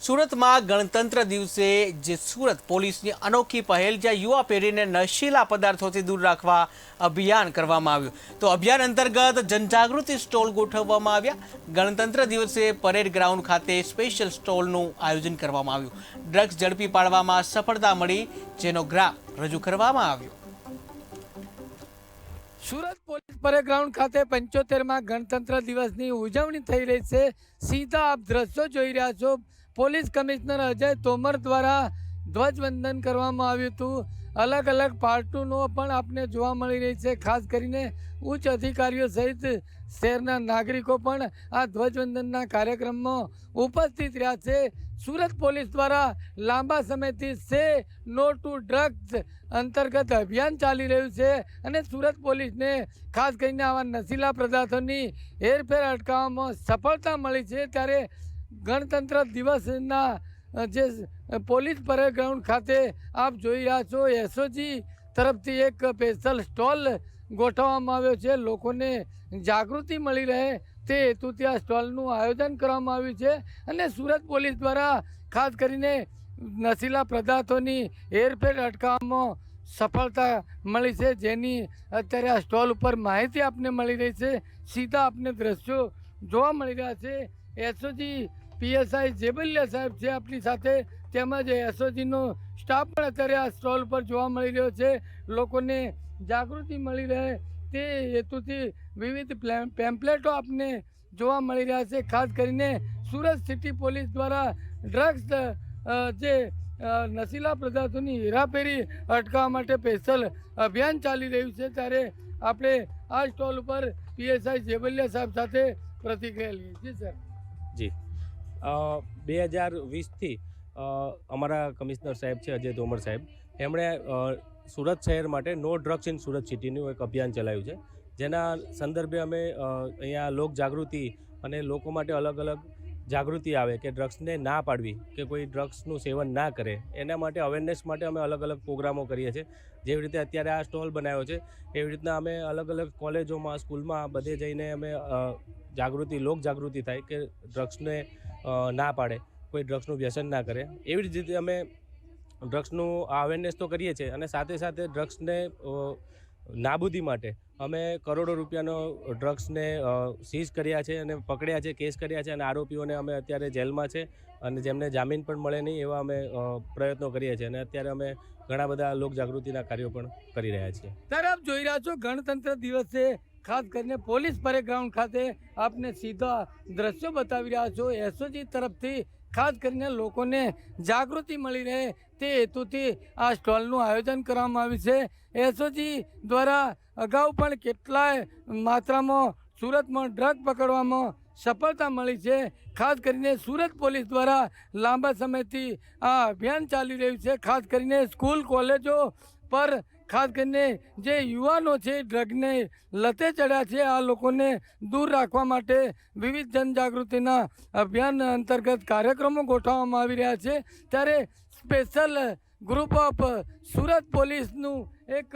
સુરતમાં ગણતંત્ર દિવસે જે સુરત પોલીસની અનોખી પહેલ જ્યાં યુવા પેઢીને નશીલા પદાર્થોથી દૂર રાખવા અભિયાન કરવામાં આવ્યું તો અભિયાન અંતર્ગત જનજાગૃતિ સ્ટોલ ગોઠવવામાં આવ્યા। ગણતંત્ર દિવસે પરેડ ગ્રાઉન્ડ ખાતે સ્પેશિયલ સ્ટોલનું આયોજન કરવામાં આવ્યું। ડ્રગ્સ ઝડપી પાડવામાં સફળતા મળી જેનો ગ્રાફ રજૂ કરવામાં આવ્યો। સુરત પોલીસ પરેડ ગ્રાઉન્ડ ખાતે 75માં ગણતંત્ર દિવસની ઉજવણી થઈ રહી છે। સીધા આપ દ્રશ્યો જોઈ રહ્યા છો। પોલીસ કમિશનર અજય તોમર દ્વારા ધ્વજવંદન કરવામાં આવ્યું હતું। અલગ અલગ પાર્ટનો પણ આપને જોવા મળી રહી છે। ખાસ કરીને ઉચ્ચ અધિકારીઓ સહિત શહેરના નાગરિકો પણ આ ધ્વજવંદનના કાર્યક્રમમાં ઉપસ્થિત રહ્યા છે। સુરત પોલીસ દ્વારા લાંબા સમયથી સે નો ટુ ડ્રગ્સ અંતર્ગત અભિયાન ચાલી રહ્યું છે અને સુરત પોલીસને ખાસ કરીને આવા નશીલા પદાર્થોની હેરફેર અટકાવવામાં સફળતા મળી છે। ત્યારે ગણતંત્ર દિવસના જે પોલીસ પરેડ ગ્રાઉન્ડ ખાતે આપ જોઈ રહ્યા છો એસઓજી તરફથી એક સ્પેશિયલ સ્ટોલ ગોઠવવામાં આવ્યો છે। લોકોને જાગૃતિ મળી રહે તે હેતુથી આ સ્ટોલનું આયોજન કરવામાં આવ્યું છે અને સુરત પોલીસ દ્વારા ખાસ કરીને નશીલા પદાર્થોની હેરફેર અટકાવવામાં સફળતા મળી છે, જેની અત્યારે આ સ્ટોલ ઉપર માહિતી આપને મળી રહી છે। સીધા આપને દ્રશ્યો જોવા મળી રહ્યા છે। એસઓજી પીએસઆઈ જેબલિયા સાહેબ છે આપણી સાથે, તેમજ એસઓજીનો સ્ટાફ પણ અત્યારે આ સ્ટોલ પર જોવા મળી રહ્યો છે। લોકોને જાગૃતિ મળી રહે તે હેતુથી વિવિધ પેમ્પલેટો આપને જોવા મળી રહ્યા છે। ખાસ કરીને સુરત સિટી પોલીસ દ્વારા ડ્રગ્સ જે નશીલા પદાર્થોની હેરાફેરી અટકાવવા માટે સ્પેશિયલ અભિયાન ચાલી રહ્યું છે। ત્યારે આપણે આ સ્ટોલ ઉપર પીએસઆઈ જેબલિયા સાહેબ સાથે પ્રતિક્રિયા લઈએ। જી સર। જી 2020થી અમારા કમિશનર સાહેબ છે અજય તોમર સાહેબ, એમણે સુરત શહેર માટે નો ડ્રગ્સ ઇન સુરત સિટીનું એક અભિયાન ચલાવ્યું છે, જેના સંદર્ભે અમે અહીંયા લોક જાગૃતિ અને લોકો માટે અલગ અલગ જાગૃતિ આવે કે ડ્રગ્સને ના પાડવી કે કોઈ ડ્રગ્સનું સેવન ના કરે, એના માટે અવેરનેસ માટે અમે અલગ અલગ પ્રોગ્રામો કરીએ છીએ। જેવી રીતે અત્યારે આ સ્ટોલ બનાવ્યો છે એવી રીતના અમે અલગ અલગ કોલેજોમાં સ્કૂલમાં બધે જઈને અમે લોક જાગૃતિ થાય કે ડ્રગ્સને ના પાડે, કોઈ ડ્રગ્સનું વ્યસન ના કરે। એવી જ રીતે અમે ડ્રગ્સનું અવેરનેસ તો કરીએ છીએ અને સાથે સાથે ડ્રગ્સને નાબૂદી માટે અમે કરોડો રૂપિયાનો ડ્રગ્સને સીઝ કર્યા છે અને પકડ્યા છે, કેસ કર્યા છે અને આરોપીઓને અમે અત્યારે જેલમાં છે અને જેમને જામીન પણ મળે નહીં એવા અમે પ્રયત્નો કરીએ છીએ અને અત્યારે અમે ઘણા બધા લોક જાગૃતિના કાર્યો પણ કરી રહ્યા છીએ। ત્યારે આપ જોઈ રહ્યા છો ગણતંત્ર દિવસે ખાસ કરીને પોલીસ પરેડ ગ્રાઉન્ડ ખાતે આપને સીધા દ્રશ્યો બતાવી રહ્યા છો। એસઓજી તરફથી ખાસ કરીને લોકોને જાગૃતિ મળી રહે તે હેતુથી આ સ્ટોલનું આયોજન કરવામાં આવ્યું છે। એસઓજી દ્વારા અગાઉ પણ કેટલાય માત્રામાં સુરતમાં ડ્રગ પકડવામાં સફળતા મળી છે। ખાસ કરીને સુરત પોલીસ દ્વારા લાંબા સમયથી આ અભિયાન ચાલી રહ્યું છે। ખાસ કરીને સ્કૂલ કોલેજો પર ખાસ કરીને જે યુવાનો છે ડ્રગને લતે ચડ્યા છે આ લોકોને દૂર રાખવા માટે વિવિધ જનજાગૃતિના અભિયાન અંતર્ગત કાર્યક્રમો ગોઠવવામાં આવી રહ્યા છે। ત્યારે સ્પેશિયલ ગ્રુપ ઓફ સુરત પોલીસનું એક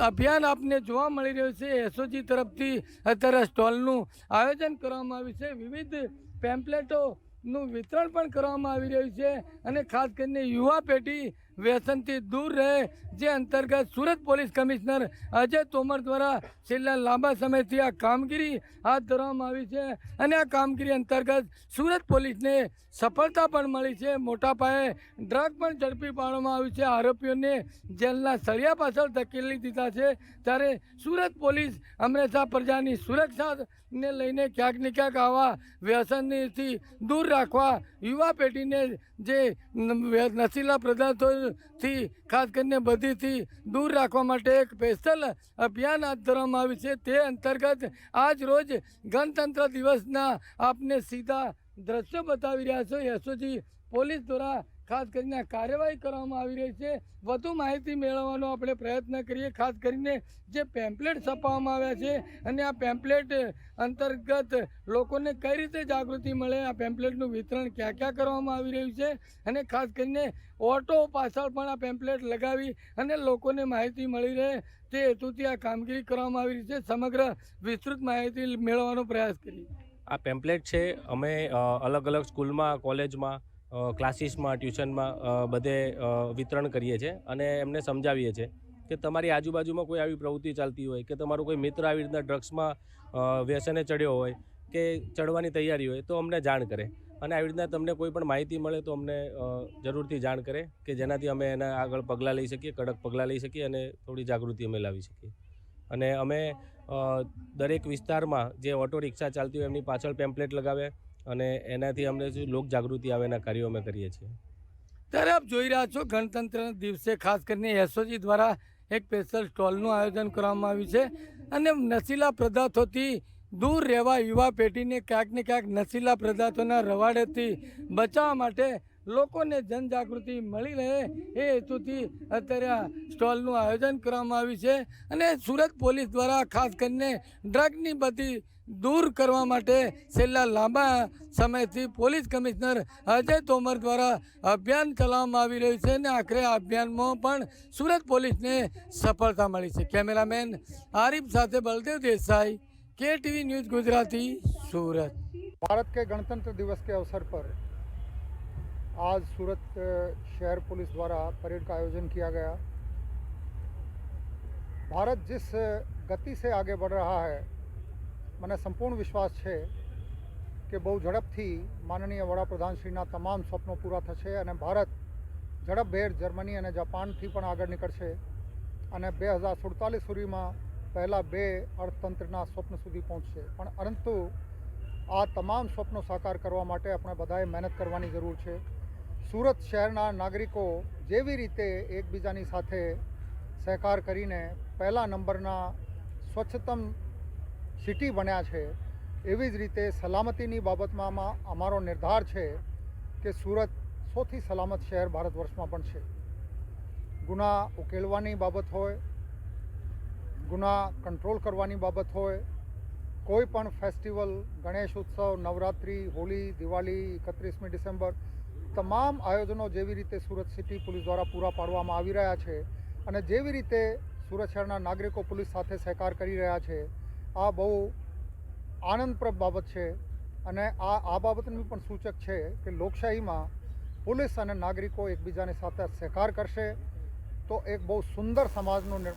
અભિયાન આપને જોવા મળી રહ્યું છે। એસઓજી તરફથી અત્યારે સ્ટોલનું આયોજન કરવામાં આવ્યું છે, વિવિધ પેમ્પલેટોનું વિતરણ પણ કરવામાં આવી રહ્યું છે અને ખાસ કરીને યુવા પેઢી વ્યસનથી દૂર રહે જે અંતર્ગત સુરત પોલીસ કમિશનર અજય તોમર દ્વારા છેલ્લા લાંબા સમયથી આ કામગીરી હાથ ધરવામાં આવી છે અને આ કામગીરી અંતર્ગત સુરત પોલીસને સફળતા પણ મળી છે। મોટા પાયે ડ્રગ પણ ઝડપી પાડવામાં આવ્યું છે, આરોપીઓને જેલના સળિયા પાછળ ધકેલી દીધા છે। ત્યારે સુરત પોલીસ હંમેશા પ્રજાની સુરક્ષાને લઈને ક્યાંક ને ક્યાંક આવા વ્યસનથી દૂર રાખવા યુવા પેઢીને જે નશીલા પદાર્થોથી ખાસ કરીને બધીથી દૂર રાખવા માટે એક સ્પેશિયલ અભિયાન હાથ ધરવામાં આવ્યું છે। તે અંતર્ગત આજ રોજ ગણતંત્ર દિવસના આપને સીધા દ્રશ્યો બતાવી રહ્યા છો। એસઓજી પોલીસ દ્વારા ખાસ કરીને કાર્યવાહી કરવામાં આવી રહી છે। વધુ માહિતી મેળવવાનો આપણે પ્રયત્ન કરીએ। ખાસ કરીને જે પેમ્પલેટ છપાવવામાં આવ્યા છે અને આ પેમ્પલેટ અંતર્ગત લોકોને કઈ રીતે જાગૃતિ મળે, આ પેમ્પલેટનું વિતરણ ક્યાં ક્યાં કરવામાં આવી રહ્યું છે અને ખાસ કરીને ઓટો પાછળ પણ આ પેમ્પલેટ લગાવી અને લોકોને માહિતી મળી રહે તે હેતુથી આ કામગીરી કરવામાં આવી રહી છે। સમગ્ર વિસ્તૃત માહિતી મેળવવાનો પ્રયાસ કરીએ। આ પેમ્પલેટ છે અમે અલગ અલગ સ્કૂલમાં, કોલેજમાં ક્લાસીસમાં ટ્યુશનમાં બધે વિતરણ કરીએ છીએ અને એમને સમજાવીએ છીએ કે તમારી આજુબાજુમાં કોઈ આવી પ્રવૃત્તિ ચાલતી હોય કે તમારો કોઈ મિત્ર આવી રીતના ડ્રગ્સમાં વ્યસને ચડ્યો હોય કે ચડવાની તૈયારી હોય તો અમને જાણ કરે અને આવી રીતના તમને કોઈ પણ માહિતી મળે તો અમને જરૂરથી જાણ કરે કે જેનાથી અમે એના આગળ પગલાં લઈ શકીએ, કડક પગલાં લઈ શકીએ અને થોડી જાગૃતિ અમે લાવી શકીએ. અને અમે દરેક વિસ્તારમાં જે ઓટો રિક્ષા ચાલતી હોય એમની પાછળ પેમ્પલેટ લગાવે અને એનાથી અમને શું લોક જાગૃતિ આવે એના કાર્યો અમે કરીએ છીએ. ત્યારે આપ જોઈ રહ્યા છો ગણતંત્રના દિવસે ખાસ કરીને એસઓજી દ્વારા એક સ્પેશિયલ સ્ટોલનું આયોજન કરવામાં આવ્યું છે અને નશીલા પદાર્થોથી દૂર રહેવા યુવા પેઢીને ક્યાંક ને ક્યાંક નશીલા પદાર્થોના રવાડેથી બચાવવા માટે લોકોને જનજાગૃતિ મળી રહે એ હેતુથી અત્યારે આ સ્ટોલનું આયોજન કરવામાં આવ્યું છે અને સુરત પોલીસ દ્વારા ખાસ કરીને ડ્રગની બધી દૂર કરવા માટે છેલ્લા લાંબા સમયથી પોલીસ કમિશનર અજય તોમર દ્વારા અભિયાન ચલાવવામાં આવી રહ્યું છે અને આખરે આ અભિયાનમાં પણ સુરત પોલીસને સફળતા મળી છે. કેમેરામેન આરિફ સાથે બલદેવ દેસાઈ, KTV न्यूज़ गुजराती, सूरत. भारत के गणतंत्र दिवस के अवसर पर आज सूरत शहर पुलिस द्वारा परेड का आयोजन किया गया. भारत जिस गति से आगे बढ़ रहा है મને સંપૂર્ણ વિશ્વાસ છે કે બહુ ઝડપથી માનનીય વડાપ્રધાનશ્રીના તમામ સ્વપ્નો પૂરા થશે અને ભારત ઝડપભેર જર્મની અને જાપાનથી પણ આગળ નીકળશે અને 2047 સુધીમાં પહેલાં 2 અર્થતંત્રના સ્વપ્ન સુધી પહોંચશે. પણ પરંતુ આ તમામ સ્વપ્નો સાકાર કરવા માટે આપણે બધાએ મહેનત કરવાની જરૂર છે. સુરત શહેરના નાગરિકો જેવી રીતે એકબીજાની સાથે સહકાર કરીને પહેલા નંબરના સ્વચ્છતમ સિટી બન્યા છે એવી જ રીતે સલામતીની બાબતમાં અમારો નિર્ધાર છે કે સુરત સૌથી સલામત શહેર ભારત વર્ષમાં પણ છે. ગુના ઉકેલવાની બાબત હોય, ગુના કંટ્રોલ કરવાની બાબત હોય, કોઈ પણ ફેસ્ટિવલ, ગણેશ ઉત્સવ, નવરાત્રિ, હોળી, દિવાળી, 31મી ડિસેમ્બર તમામ આયોજનો જેવી રીતે સુરત સિટી પોલીસ દ્વારા પૂરા પાડવામાં આવી રહ્યા છે અને જેવી રીતે સુરત શહેરના નાગરિકો પોલીસ સાથે સહકાર કરી રહ્યા છે આ બહુ આનંદપ્રદ બાબત છે અને આ બાબતનું પણ સૂચક છે કે લોકશાહીમાં પોલીસ અને નાગરિકો એકબીજાની સાથે સહકાર કરશે તો એક બહુ સુંદર સમાજનું